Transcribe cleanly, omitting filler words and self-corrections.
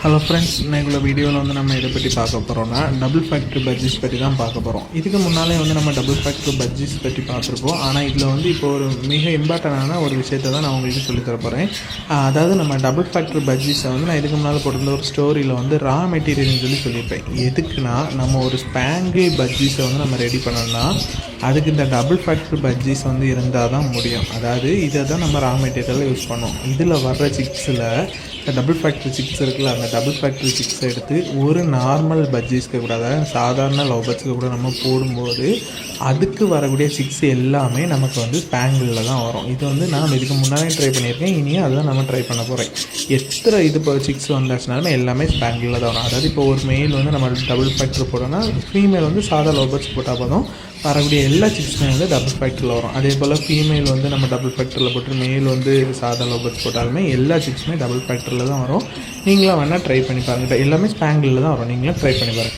Hello friends, இன்னைக்குள்ள வீடியோவில் வந்து நம்ம இதை பற்றி பார்க்க போகிறோம்னா டபுள் ஃபேக்ட்ரி பஜ்ஜீஸ் பற்றி தான் பார்க்க போகிறோம். இதுக்கு முன்னாலே வந்து நம்ம டபுள் ஃபேக்ட்ரி பஜ்ஜீஸ் பற்றி பார்த்துருப்போம். ஆனால் இதில் வந்து இப்போ ஒரு மிக இம்பார்ட்டண்டான ஒரு விஷயத்தை தான் நான் உங்களுக்கு சொல்லித்தர போகிறேன். அதாவது நம்ம டபுள் ஃபேக்ட்ரி பஜ்ஜீஸை வந்து நான் இதுக்கு முன்னால் போட்டிருந்த ஒரு ஸ்டோரியில் வந்து ரா மெட்டீரியல்னு சொல்லியிருப்பேன். எதுக்குன்னா, நம்ம ஒரு ஸ்பேங்கிள் பஜ்ஜீஸை வந்து நம்ம ரெடி பண்ணோம்னா அதுக்கு இந்த டபுள் ஃபேக்ட்ரி பஜ்ஜீஸ் வந்து இருந்தால் தான் முடியும். அதாவது இதை தான் நம்ம ரா மெட்டீரியலாக யூஸ் பண்ணோம். இதில் வர்ற சிக்ஸில் இந்த டபுள் ஃபேக்ட்ரி சிக்ஸ் இருக்குல்ல, அந்த டபுள் ஃபேக்ட்ரி சிக்ஸை எடுத்து ஒரு நார்மல் பஜ்ஜீஸ்க்கு கூட, அதாவது சாதாரண லவ் பஜ்ஜுக்கு கூட நம்ம போடும்போது அதுக்கு வரக்கூடிய சிக்ஸ் எல்லாமே நமக்கு வந்து ஸ்பேங்கிளில் தான் வரும். இது வந்து நான் இதுக்கு முன்னாலே ட்ரை பண்ணியிருக்கேன், இனியும் அதுதான் நம்ம ட்ரை பண்ண போகிறேன். எத்தனை இது இப்போ சிக்ஸ் வந்தாச்சுனாலும் எல்லாமே ஸ்பேங்கிளில் தான் வரும். அதாவது இப்போ ஒரு மெயில் வந்து நம்ம டபுள் ஃபேக்ட்ரி போட்டோம்னா ஃபீமேல் வந்து சாதா லவ் பஜ்ஜு போட்டால் போதும், வரக்கூடிய எல்லா சிக்ஸுமே வந்து டபுள் ஃபேக்டரியில் வரும். அதே போல் ஃபீமேல் வந்து நம்ம டபுள் ஃபேக்டரியில் போட்டு மேல் வந்து சாதா லவ் பர்ட்ஸ் போட்டாலுமே எல்லா சிக்ஸுமே டபுள் ஃபேக்டரியில் தான் வரும். நீங்களாம் வேணால் ட்ரை பண்ணி பாருங்கள். எல்லாமே ஸ்பேங்கிளில் தான் வரும். நீங்களும் ட்ரை பண்ணி பாருங்கள்.